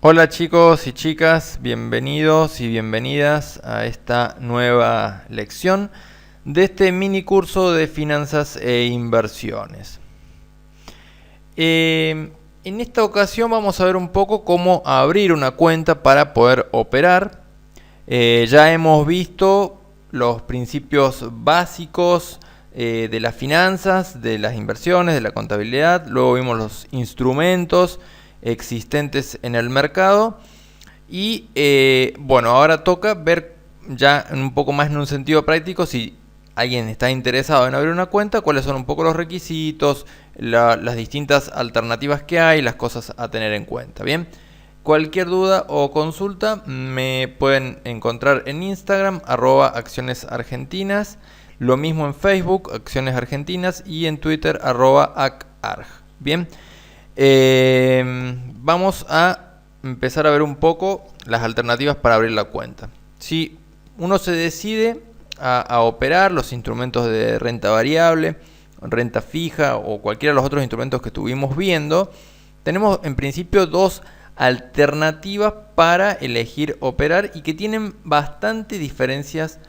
Hola chicos y chicas, bienvenidos y bienvenidas a esta nueva lección de este mini curso de finanzas e inversiones. En esta ocasión vamos a ver un poco cómo abrir una cuenta para poder operar. Ya hemos visto los principios básicos de las finanzas, de las inversiones, de la contabilidad. Luego vimos los instrumentos existentes en el mercado y bueno, ahora toca ver ya un poco más en un sentido práctico si alguien está interesado en abrir una cuenta, cuáles son un poco los requisitos, las distintas alternativas que hay, las cosas a tener en cuenta. Bien, cualquier duda o consulta me pueden encontrar en Instagram @accionesargentinas, lo mismo en Facebook Acciones Argentinas y en Twitter @acarg. Bien, vamos a empezar a ver un poco las alternativas para abrir la cuenta. Si uno se decide a operar los instrumentos de renta variable, renta fija o cualquiera de los otros instrumentos que estuvimos viendo, tenemos en principio dos alternativas para elegir operar y que tienen bastante diferencias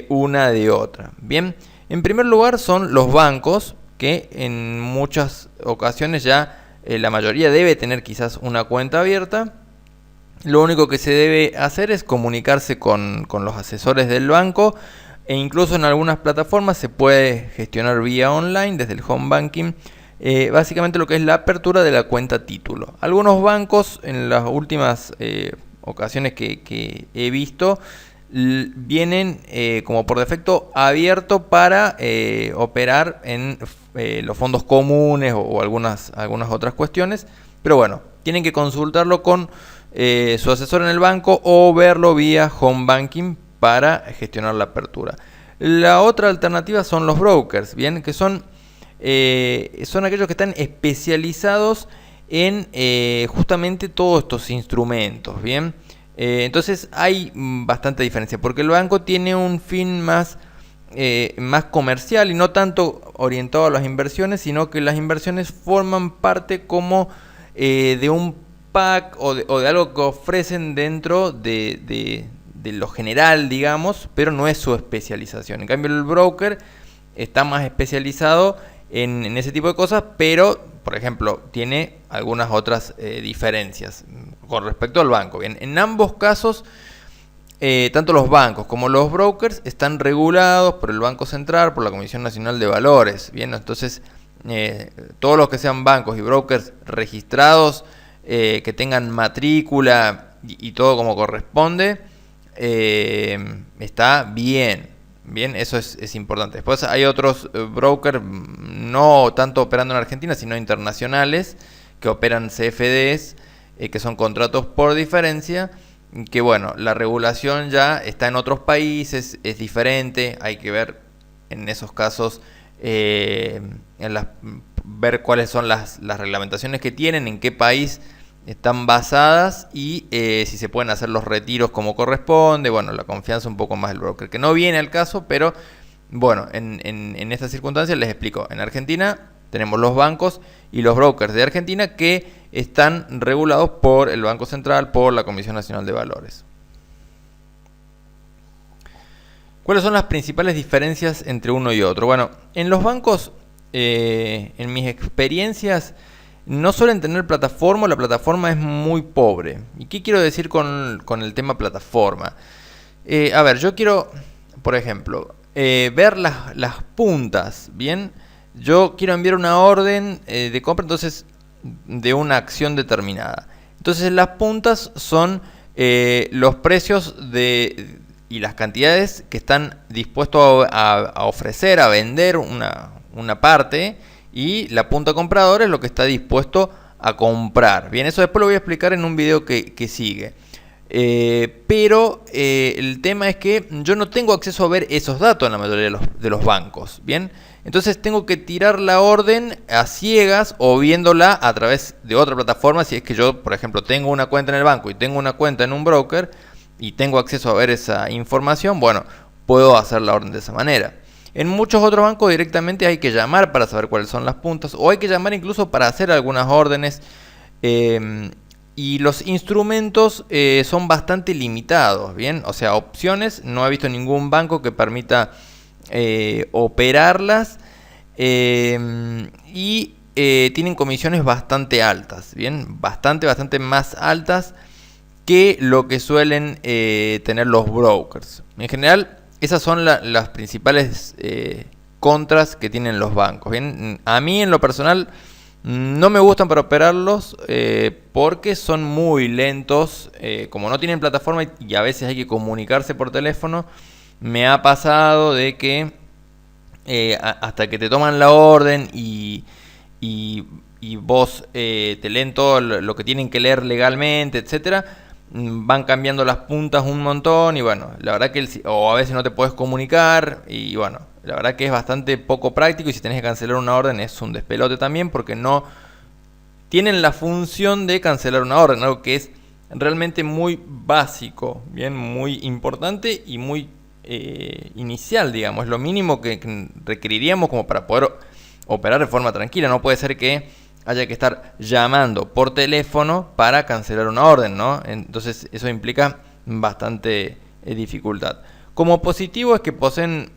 una de otra. Bien, en primer lugar son los bancos, que en muchas ocasiones ya la mayoría debe tener quizás una cuenta abierta. Lo único que se debe hacer es comunicarse con los asesores del banco, e incluso en algunas plataformas se puede gestionar vía online desde el home banking, básicamente lo que es la apertura de la cuenta título. Algunos bancos en las últimas ocasiones que he visto vienen como por defecto abierto para operar en los fondos comunes o algunas otras cuestiones, pero bueno, tienen que consultarlo con su asesor en el banco o verlo vía home banking para gestionar la apertura. La otra alternativa son los brokers, bien, que son aquellos que están especializados en justamente todos estos instrumentos, bien. Entonces hay bastante diferencia, porque el banco tiene un fin más comercial y no tanto orientado a las inversiones, sino que las inversiones forman parte como de un pack o de algo que ofrecen dentro de lo general, digamos, pero no es su especialización. En cambio, el broker está más especializado en ese tipo de cosas, pero por ejemplo tiene algunas otras diferencias con respecto al banco. Bien, en ambos casos tanto los bancos como los brokers están regulados por el Banco Central, por la Comisión Nacional de Valores. Bien, entonces todos los que sean bancos y brokers registrados, que tengan matrícula y todo como corresponde, está bien. Bien, eso es importante. Después hay otros brokers, no tanto operando en Argentina, sino internacionales, que operan CFDs, que son contratos por diferencia, que bueno, la regulación ya está en otros países, es diferente, hay que ver en esos casos, ver cuáles son las reglamentaciones que tienen, en qué país están basadas y si se pueden hacer los retiros como corresponde. Bueno, la confianza un poco más del broker, que no viene al caso, pero bueno, en estas circunstancias les explico. En Argentina tenemos los bancos y los brokers de Argentina que están regulados por el Banco Central, por la Comisión Nacional de Valores. ¿Cuáles son las principales diferencias entre uno y otro? Bueno, en los bancos, en mis experiencias, no suelen tener plataforma, la plataforma es muy pobre. ¿Y qué quiero decir con el tema plataforma? A ver, yo quiero, por ejemplo, ver las puntas, ¿bien? Yo quiero enviar una orden de compra, entonces, de una acción determinada. Entonces las puntas son los precios y las cantidades que están dispuestos a ofrecer, a vender una parte, y la punta comprador es lo que está dispuesto a comprar. Bien, eso después lo voy a explicar en un video que sigue. Pero el tema es que yo no tengo acceso a ver esos datos en la mayoría de los bancos. Bien, entonces tengo que tirar la orden a ciegas o viéndola a través de otra plataforma. Si es que yo, por ejemplo, tengo una cuenta en el banco y tengo una cuenta en un broker y tengo acceso a ver esa información, bueno, puedo hacer la orden de esa manera. En muchos otros bancos directamente hay que llamar para saber cuáles son las puntas, o hay que llamar incluso para hacer algunas órdenes. Y los instrumentos son bastante limitados, ¿bien? O sea, opciones, no he visto ningún banco que permita operarlas, y tienen comisiones bastante altas, ¿bien? Bastante más altas que lo que suelen tener los brokers. En general, esas son las principales contras que tienen los bancos, ¿bien? A mí, en lo personal, no me gustan para operarlos porque son muy lentos, como no tienen plataforma y a veces hay que comunicarse por teléfono. Me ha pasado de que hasta que te toman la orden y vos te leen todo lo que tienen que leer legalmente, etcétera, van cambiando las puntas un montón y bueno, la verdad que o a veces no te puedes comunicar y bueno, la verdad que es bastante poco práctico, y si tenés que cancelar una orden es un despelote también, porque no tienen la función de cancelar una orden, algo que es realmente muy básico, bien, muy importante y muy inicial, digamos, es lo mínimo que requeriríamos como para poder operar de forma tranquila. No puede ser que haya que estar llamando por teléfono para cancelar una orden, ¿no? Entonces eso implica bastante dificultad. Como positivo es que poseen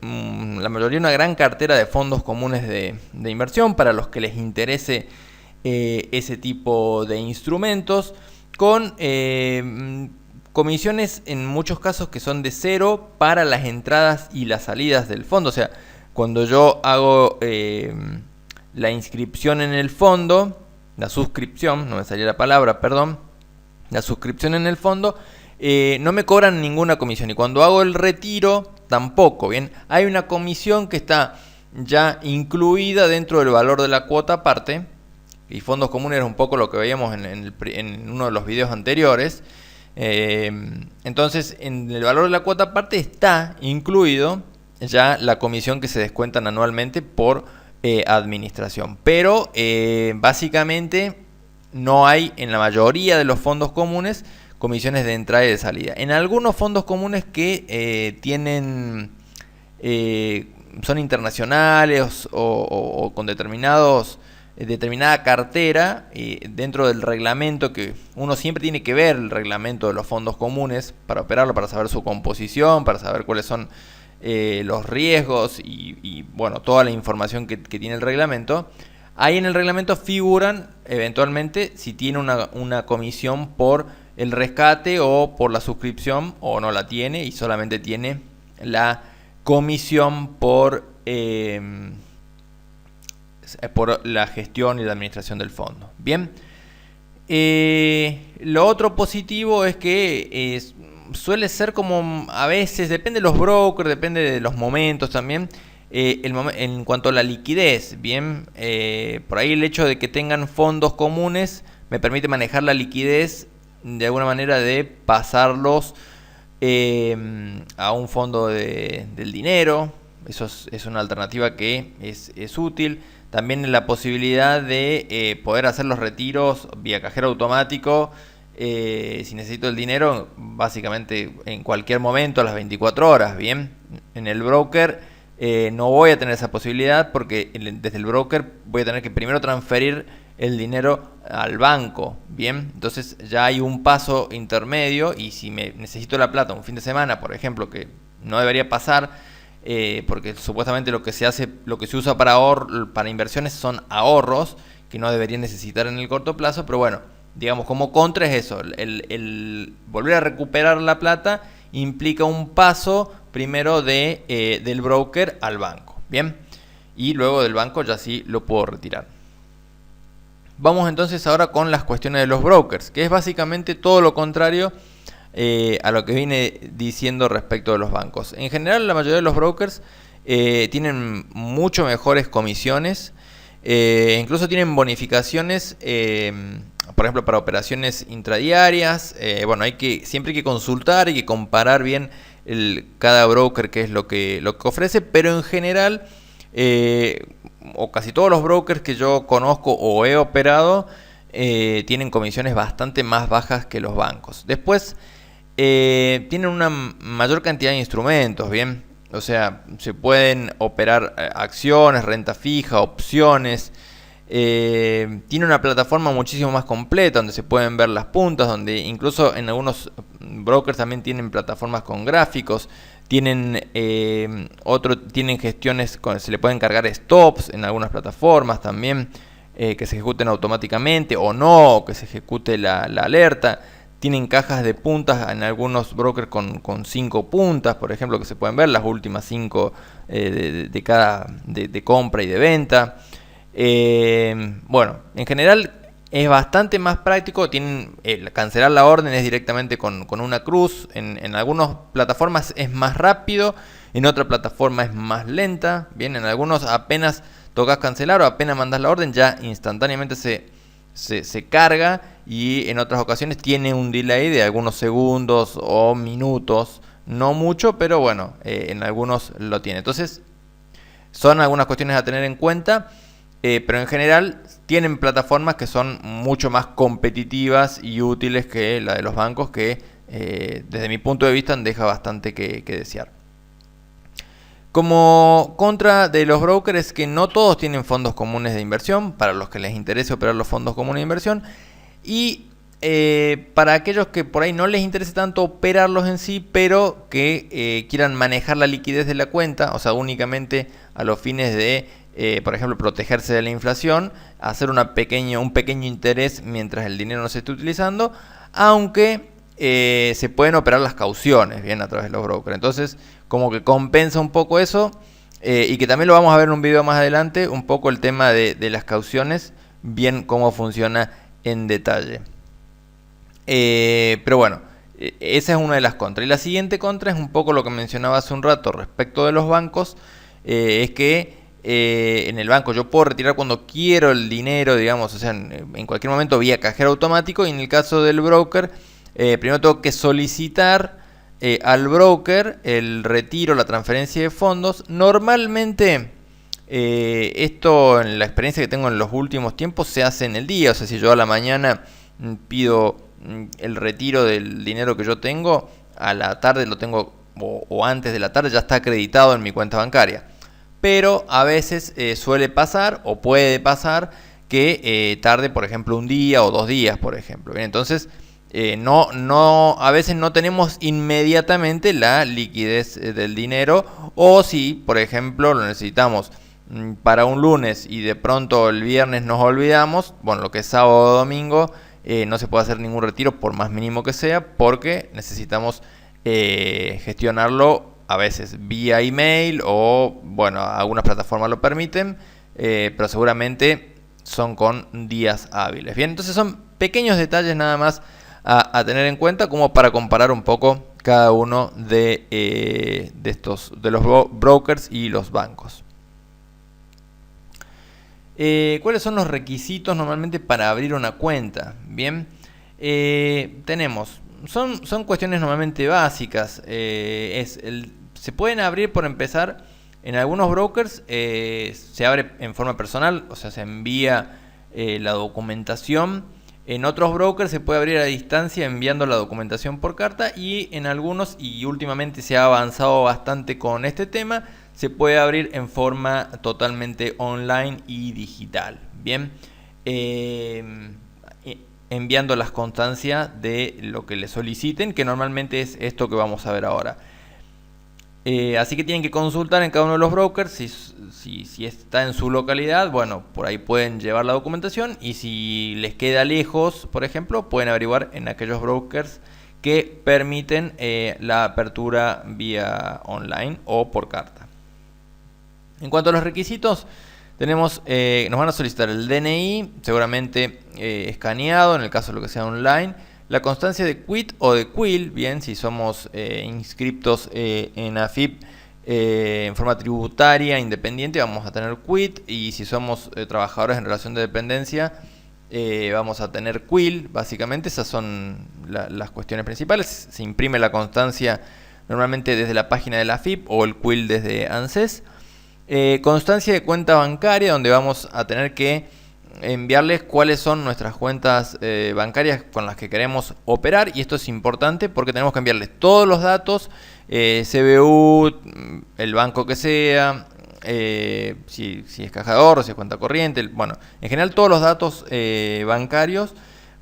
la mayoría una gran cartera de fondos comunes de inversión para los que les interese ese tipo de instrumentos, con comisiones en muchos casos que son de cero para las entradas y las salidas del fondo. O sea, cuando yo hago la inscripción en el fondo, la suscripción, no me salía la palabra, perdón, la suscripción en el fondo, no me cobran ninguna comisión, y cuando hago el retiro tampoco, bien, hay una comisión que está ya incluida dentro del valor de la cuota aparte, y fondos comunes era un poco lo que veíamos en uno de los videos anteriores. Entonces, en el valor de la cuota aparte está incluido ya la comisión que se descuentan anualmente por administración, pero básicamente no hay en la mayoría de los fondos comunes comisiones de entrada y de salida. En algunos fondos comunes que tienen son internacionales o con determinada cartera, dentro del reglamento, que uno siempre tiene que ver el reglamento de los fondos comunes para operarlo, para saber su composición, para saber cuáles son los riesgos y bueno, toda la información que tiene el reglamento. Ahí en el reglamento figuran eventualmente si tiene una comisión por el rescate o por la suscripción, o no la tiene y solamente tiene la comisión por la gestión y la administración del fondo. Bien, lo otro positivo es que suele ser como a veces, depende de los brokers, depende de los momentos también, en cuanto a la liquidez. Bien, por ahí el hecho de que tengan fondos comunes me permite manejar la liquidez de alguna manera, de pasarlos a un fondo del dinero. Eso es una alternativa que es útil. También la posibilidad de poder hacer los retiros vía cajero automático, si necesito el dinero, básicamente en cualquier momento, a las 24 horas. Bien, en el broker no voy a tener esa posibilidad, porque desde el broker voy a tener que primero transferir el dinero al banco. Bien, entonces ya hay un paso intermedio, y si necesito la plata un fin de semana, por ejemplo, que no debería pasar, porque supuestamente lo que se usa para inversiones son ahorros que no deberían necesitar en el corto plazo, pero bueno, digamos, como contra es eso, el volver a recuperar la plata implica un paso primero del broker al banco. Bien, y luego del banco ya sí lo puedo retirar. Vamos entonces ahora con las cuestiones de los brokers, que es básicamente todo lo contrario a lo que vine diciendo respecto de los bancos. En general, la mayoría de los brokers tienen mucho mejores comisiones, incluso tienen bonificaciones, por ejemplo, para operaciones intradiarias. Bueno, siempre hay que consultar, hay que comparar bien cada broker qué es lo que ofrece, pero en general, o casi todos los brokers que yo conozco o he operado tienen comisiones bastante más bajas que los bancos. Después tienen una mayor cantidad de instrumentos, bien, o sea, se pueden operar acciones, renta fija, opciones, Tiene una plataforma muchísimo más completa donde se pueden ver las puntas, donde incluso en algunos brokers también tienen plataformas con gráficos, tienen tienen gestiones, se le pueden cargar stops en algunas plataformas también, que se ejecuten automáticamente o no, o que se ejecute la alerta. Tienen cajas de puntas en algunos brokers con 5 puntas, por ejemplo, que se pueden ver las últimas 5 de compra y de venta. Bueno, en general es bastante más práctico. Cancelar la orden es directamente con una cruz. En algunas plataformas es más rápido, en otra plataforma es más lenta. Bien, en algunos apenas tocas cancelar o apenas mandas la orden, ya instantáneamente se carga, y en otras ocasiones tiene un delay de algunos segundos o minutos, no mucho, pero bueno, en algunos lo tiene. Entonces son algunas cuestiones a tener en cuenta, pero en general tienen plataformas que son mucho más competitivas y útiles que la de los bancos, que desde mi punto de vista deja bastante que desear. Como contra de los brokers es que no todos tienen fondos comunes de inversión, para los que les interese operar los fondos comunes de inversión, y para aquellos que por ahí no les interese tanto operarlos en sí, pero que quieran manejar la liquidez de la cuenta, o sea, únicamente a los fines de, por ejemplo, protegerse de la inflación, hacer un pequeño interés mientras el dinero no se esté utilizando, aunque se pueden operar las cauciones bien a través de los brokers. Entonces, como que compensa un poco eso, y que también lo vamos a ver en un video más adelante, un poco el tema de las cauciones, bien cómo funciona en detalle. Pero bueno, esa es una de las contras. Y la siguiente contra es un poco lo que mencionaba hace un rato respecto de los bancos, es que en el banco yo puedo retirar cuando quiero el dinero, digamos, o sea, en cualquier momento vía cajero automático, y en el caso del broker, primero tengo que solicitar al broker el retiro, la transferencia de fondos. Normalmente esto, en la experiencia que tengo en los últimos tiempos, se hace en el día. O sea, si yo a la mañana pido el retiro del dinero que yo tengo, a la tarde lo tengo, o antes de la tarde ya está acreditado en mi cuenta bancaria. Pero a veces suele pasar, o puede pasar, que tarde, por ejemplo, un día o 2 días, por ejemplo. Bien, entonces a veces no tenemos inmediatamente la liquidez del dinero, o si por ejemplo lo necesitamos para un lunes y de pronto el viernes nos olvidamos, bueno, lo que es sábado o domingo, no se puede hacer ningún retiro por más mínimo que sea, porque necesitamos gestionarlo a veces vía email, o bueno, algunas plataformas lo permiten, pero seguramente son con días hábiles. Bien, entonces son pequeños detalles nada más a tener en cuenta, como para comparar un poco cada uno de los brokers y los bancos. ¿Cuáles son los requisitos normalmente para abrir una cuenta? Bien, son cuestiones normalmente básicas. Se pueden abrir, por empezar, en algunos brokers se abre en forma personal, o sea, se envía la documentación. En otros brokers se puede abrir a distancia enviando la documentación por carta, y en algunos, y últimamente se ha avanzado bastante con este tema, se puede abrir en forma totalmente online y digital. Bien, enviando las constancias de lo que le soliciten, que normalmente es esto que vamos a ver ahora. Así que tienen que consultar en cada uno de los brokers si está en su localidad. Bueno, por ahí pueden llevar la documentación, y si les queda lejos, por ejemplo, pueden averiguar en aquellos brokers que permiten la apertura vía online o por carta. En cuanto a los requisitos, nos van a solicitar el DNI, seguramente escaneado en el caso de lo que sea online, la constancia de quit o de quill, bien, si somos inscriptos en AFIP en forma tributaria independiente, vamos a tener quit, y si somos trabajadores en relación de dependencia, vamos a tener quill. Básicamente esas son las cuestiones principales. Se imprime la constancia normalmente desde la página de la AFIP, o el quill desde ANSES. Constancia de cuenta bancaria, donde vamos a tener que enviarles cuáles son nuestras cuentas bancarias con las que queremos operar, y esto es importante porque tenemos que enviarles todos los datos, CBU, el banco que sea, si es caja de ahorro, si es cuenta corriente, bueno, en general todos los datos bancarios,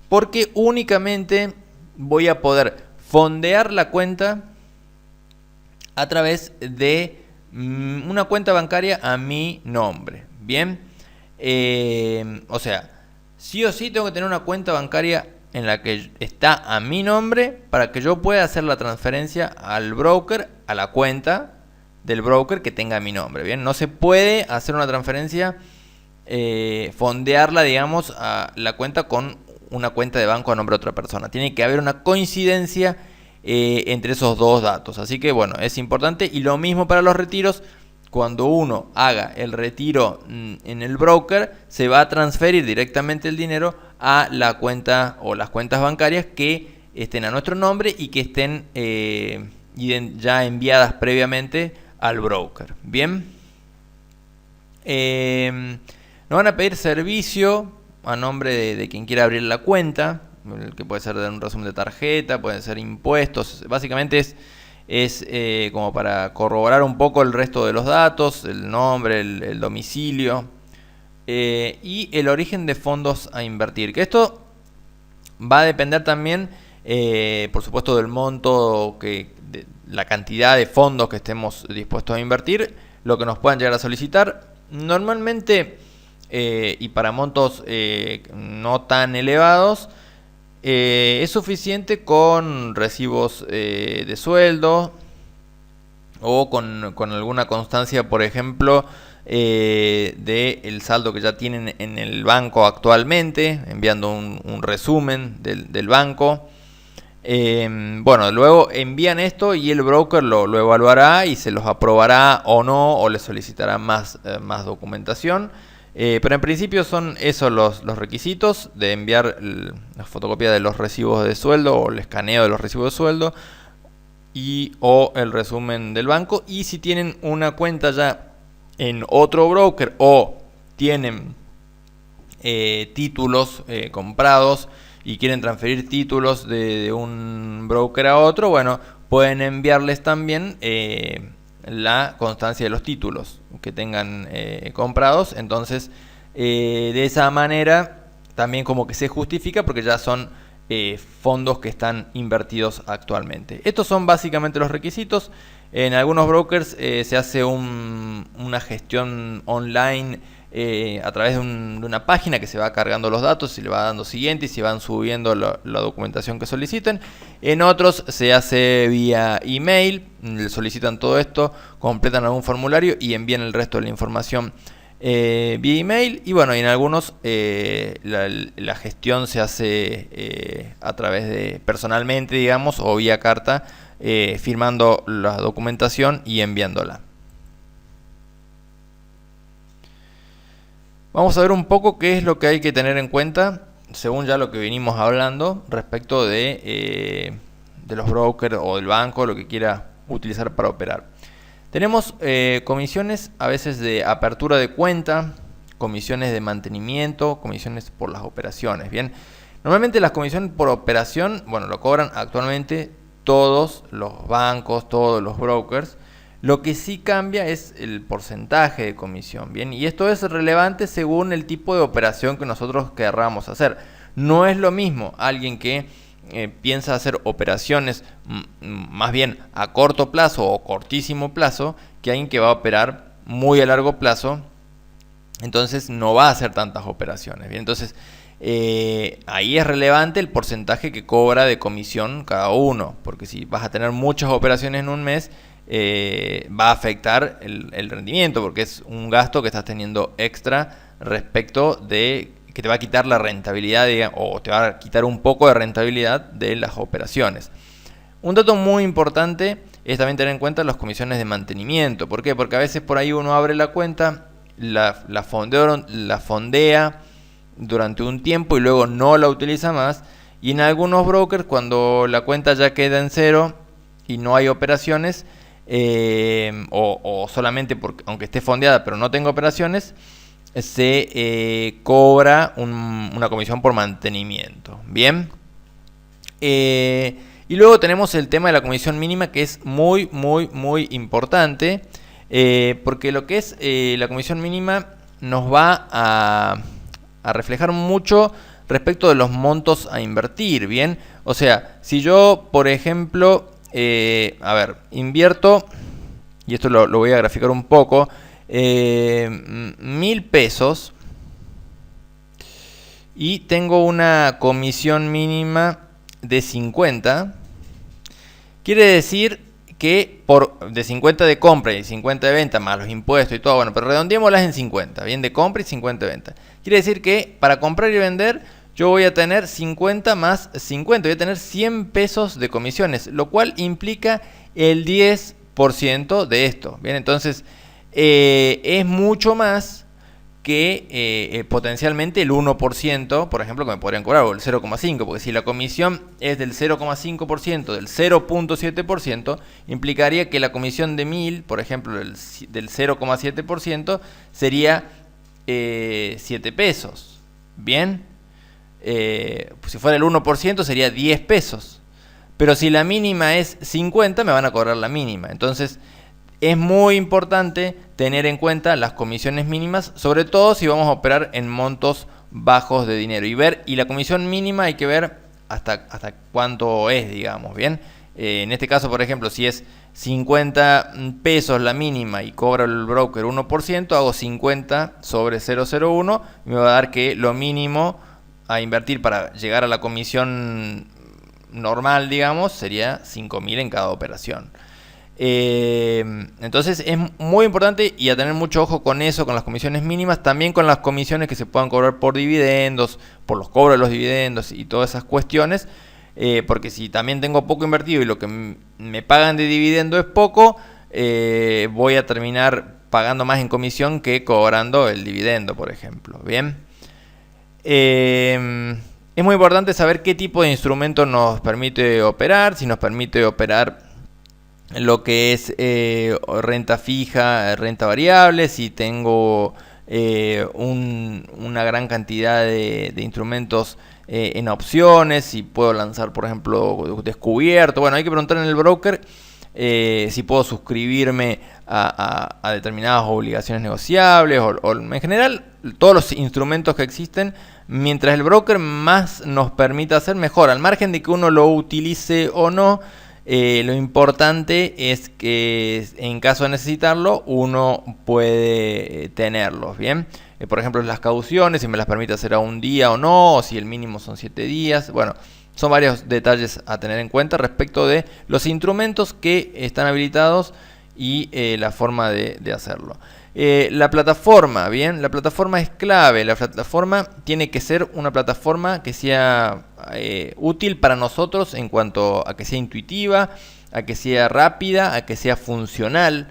porque únicamente voy a poder fondear la cuenta a través de una cuenta bancaria a mi nombre. Bien, o sea, sí o sí tengo que tener una cuenta bancaria en la que está a mi nombre para que yo pueda hacer la transferencia al broker, a la cuenta del broker que tenga mi nombre. Bien, no se puede hacer una transferencia, fondearla, digamos, a la cuenta con una cuenta de banco a nombre de otra persona. Tiene que haber una coincidencia entre esos dos datos. Así que bueno, es importante. Y lo mismo para los retiros. Cuando uno haga el retiro en el broker, se va a transferir directamente el dinero a la cuenta o las cuentas bancarias que estén a nuestro nombre y que estén ya enviadas previamente al broker. Bien, nos van a pedir servicio a nombre de quien quiera abrir la cuenta, que puede ser de un resumen de tarjeta, pueden ser impuestos. Básicamente es como para corroborar un poco el resto de los datos, el nombre, el domicilio y el origen de fondos a invertir. Que esto va a depender también, por supuesto, del monto, de la cantidad de fondos que estemos dispuestos a invertir, lo que nos puedan llegar a solicitar. Normalmente, y para montos no tan elevados, es suficiente con recibos de sueldo o con alguna constancia, por ejemplo, del saldo que ya tienen en el banco actualmente, enviando un resumen del banco. Bueno, luego envían esto y el broker lo evaluará y se los aprobará o no, o le solicitará más documentación. Pero en principio son esos los requisitos de enviar la fotocopia de los recibos de sueldo o el escaneo de los recibos de sueldo o el resumen del banco. Y si tienen una cuenta ya en otro broker o tienen títulos comprados y quieren transferir títulos de un broker a otro, bueno, pueden enviarles también la constancia de los títulos que tengan comprados. Entonces de esa manera también como que se justifica porque ya son fondos que están invertidos actualmente. Estos son básicamente los requisitos. En algunos brokers se hace una gestión online a través de una página que se va cargando los datos y le va dando siguiente y se van subiendo la documentación que soliciten. En otros se hace vía email, le solicitan todo esto, completan algún formulario y envían el resto de la información vía email. Y bueno, en algunos la gestión se hace a través de personalmente, digamos, o vía carta, firmando la documentación y enviándola. Vamos a ver un poco qué es lo que hay que tener en cuenta, según ya lo que venimos hablando, respecto de los brokers o del banco, lo que quiera utilizar para operar. Tenemos comisiones a veces de apertura de cuenta, comisiones de mantenimiento, comisiones por las operaciones. Bien, normalmente las comisiones por operación, bueno, lo cobran actualmente todos los bancos, todos los brokers. Lo que sí cambia es el porcentaje de comisión, ¿bien? Y esto es relevante según el tipo de operación que nosotros querramos hacer. No es lo mismo alguien que piensa hacer operaciones más bien a corto plazo o cortísimo plazo que alguien que va a operar muy a largo plazo. Entonces no va a hacer tantas operaciones, ¿bien? Entonces ahí es relevante el porcentaje que cobra de comisión cada uno, porque si vas a tener muchas operaciones en un mes, va a afectar el rendimiento, porque es un gasto que estás teniendo extra respecto de que te va a quitar la rentabilidad, o te va a quitar un poco de rentabilidad de las operaciones. Un dato muy importante es también tener en cuenta las comisiones de mantenimiento. ¿Por qué? Porque a veces por ahí uno abre la cuenta, la fondea durante un tiempo y luego no la utiliza más. Y en algunos brokers, cuando la cuenta ya queda en cero y no hay operaciones, o solamente aunque esté fondeada pero no tenga operaciones, se cobra una comisión por mantenimiento. Bien, y luego tenemos el tema de la comisión mínima, que es muy importante. Porque lo que es la comisión mínima nos va a reflejar mucho respecto de los montos a invertir, ¿bien? O sea, si yo, por ejemplo, invierto, y esto lo voy a graficar un poco, 1000 pesos y tengo una comisión mínima de 50, quiere decir que de 50 de compra y 50 de venta más los impuestos y todo, bueno, pero redondeémoslas en 50, bien, de compra y 50 de venta. Quiere decir que para comprar y vender yo voy a tener 50 más 50, voy a tener 100 pesos de comisiones, lo cual implica el 10% de esto, bien, entonces es mucho más que potencialmente el 1%, por ejemplo, que me podrían cobrar, o el 0,5%, porque si la comisión es del 0,5%, del 0,7%, implicaría que la comisión de 1000, por ejemplo, del 0,7%, sería 7 pesos. Bien, si fuera el 1% sería 10 pesos. Pero si la mínima es 50, me van a cobrar la mínima. Entonces, es muy importante tener en cuenta las comisiones mínimas, sobre todo si vamos a operar en montos bajos de dinero. Y la comisión mínima hay que ver hasta cuánto es, digamos, ¿bien? En este caso, por ejemplo, si es 50 pesos la mínima y cobra el broker 1%, hago 50 sobre 0,01 y me va a dar que lo mínimo a invertir para llegar a la comisión normal, digamos, sería 5.000 en cada operación. Entonces es muy importante y a tener mucho ojo con eso, con las comisiones mínimas, también con las comisiones que se puedan cobrar por dividendos, por los cobros de los dividendos y todas esas cuestiones, porque si también tengo poco invertido y lo que me pagan de dividendo es poco, voy a terminar pagando más en comisión que cobrando el dividendo, por ejemplo. Bien, es muy importante saber qué tipo de instrumento nos permite operar, si nos permite operar lo que es renta fija, renta variable, si tengo una gran cantidad de instrumentos en opciones, si puedo lanzar, por ejemplo, descubierto. Bueno, hay que preguntar en el broker si puedo suscribirme a determinadas obligaciones negociables o en general todos los instrumentos que existen. Mientras el broker más nos permita hacer, mejor, al margen de que uno lo utilice o no. Lo importante es que en caso de necesitarlo uno puede tenerlos, ¿bien? Por ejemplo, las cauciones, si me las permite hacer a un día o no, o si el mínimo son 7 días. Bueno, son varios detalles a tener en cuenta respecto de los instrumentos que están habilitados y la forma de hacerlo. La plataforma, bien, la plataforma es clave. La plataforma tiene que ser una plataforma que sea útil para nosotros en cuanto a que sea intuitiva, a que sea rápida, a que sea funcional,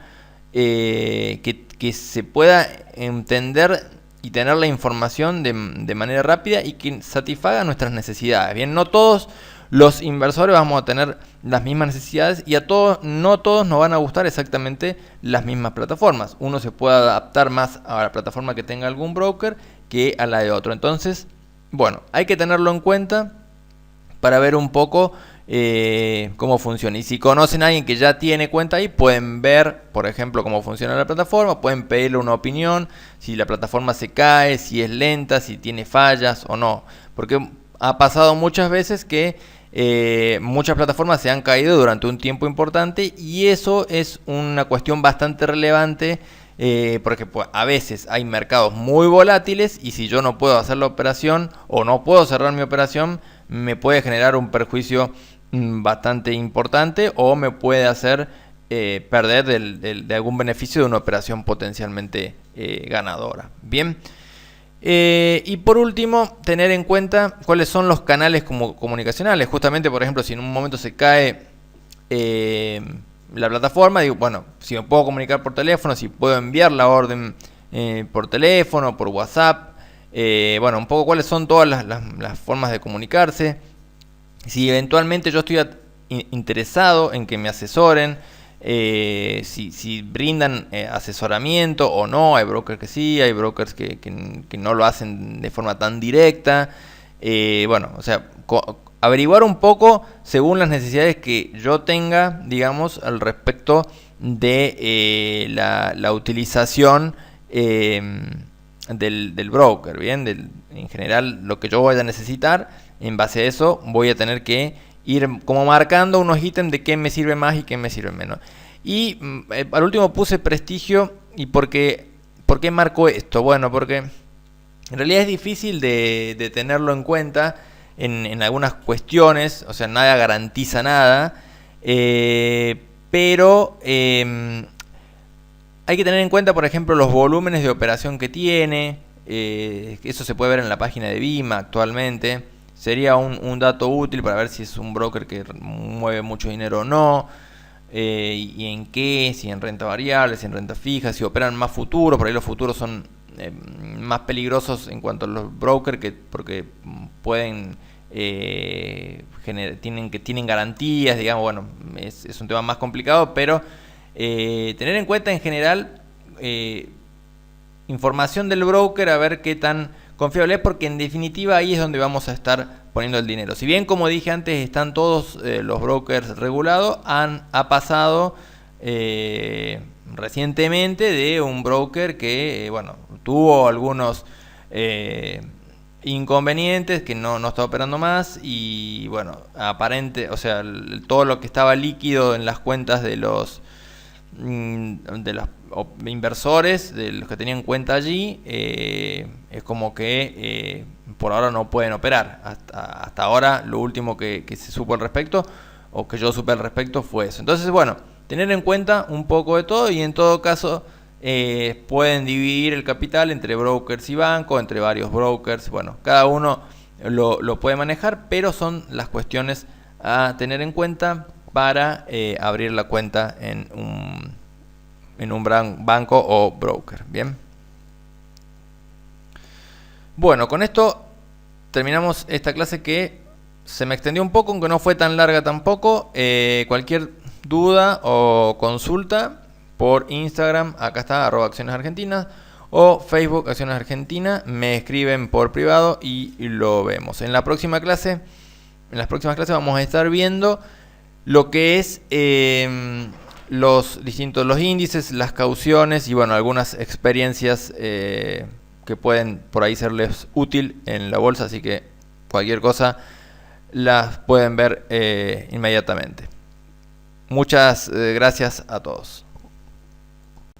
que se pueda entender y tener la información de manera rápida y que satisfaga nuestras necesidades. Bien, no todos los inversores vamos a tener las mismas necesidades y no todos nos van a gustar exactamente las mismas plataformas. Uno se puede adaptar más a la plataforma que tenga algún broker que a la de otro. Entonces, bueno, hay que tenerlo en cuenta para ver un poco cómo funciona. Y si conocen a alguien que ya tiene cuenta ahí, pueden ver, por ejemplo, cómo funciona la plataforma, pueden pedirle una opinión, si la plataforma se cae, si es lenta, si tiene fallas o no. Porque ha pasado muchas veces que muchas plataformas se han caído durante un tiempo importante y eso es una cuestión bastante relevante porque pues, a veces hay mercados muy volátiles y si yo no puedo hacer la operación o no puedo cerrar mi operación me puede generar un perjuicio bastante importante o me puede hacer perder de algún beneficio de una operación potencialmente ganadora. Bien. Y por último, tener en cuenta cuáles son los canales comunicacionales. Justamente, por ejemplo, si en un momento se cae la plataforma, digo, bueno, si me puedo comunicar por teléfono, si puedo enviar la orden por teléfono, por WhatsApp. Bueno, un poco cuáles son todas las formas de comunicarse. Si eventualmente yo estoy interesado en que me asesoren, si brindan asesoramiento o no. Hay brokers que sí, hay brokers que no lo hacen de forma tan directa. Bueno, o sea, averiguar un poco según las necesidades que yo tenga, digamos, al respecto de la utilización del broker, ¿bien? En general, lo que yo vaya a necesitar, en base a eso voy a tener que ir como marcando unos ítems de qué me sirve más y qué me sirve menos. Y al último puse prestigio. ¿Y por qué marco esto? Bueno, porque en realidad es difícil de tenerlo en cuenta en algunas cuestiones, o sea, nada garantiza nada, pero hay que tener en cuenta, por ejemplo, los volúmenes de operación que tiene. Eso se puede ver en la página de BIMA actualmente. Sería un dato útil para ver si es un broker que mueve mucho dinero o no. Y en qué, si en renta variable, si en renta fija, si operan más futuros. Por ahí los futuros son más peligrosos en cuanto a los brokers, porque pueden tienen garantías, digamos. Bueno, es un tema más complicado, pero tener en cuenta en general información del broker, a ver qué tan confiable es, porque en definitiva ahí es donde vamos a estar poniendo el dinero. Si bien, como dije antes, están todos los brokers regulados, ha pasado recientemente de un broker que bueno, tuvo algunos inconvenientes, que no está operando más, y bueno, o sea, todo lo que estaba líquido en las cuentas de los inversores, de los que tenían cuenta allí, es como que por ahora no pueden operar. Hasta ahora lo último que se supo al respecto, o que yo supe al respecto, fue eso. Entonces, bueno, tener en cuenta un poco de todo, y en todo caso pueden dividir el capital entre brokers y bancos, entre varios brokers. Bueno, cada uno lo puede manejar, pero son las cuestiones a tener en cuenta para abrir la cuenta en un banco o broker. Bien. Bueno, con esto terminamos esta clase, que se me extendió un poco, aunque no fue tan larga tampoco. Cualquier duda o consulta por Instagram, acá está, @accionesargentinas, o Facebook Acciones Argentinas, me escriben por privado y lo vemos. En las próximas clases vamos a estar viendo lo que es los índices, las cauciones y bueno, algunas experiencias que pueden por ahí serles útil en la bolsa, así que cualquier cosa las pueden ver inmediatamente. Muchas gracias a todos.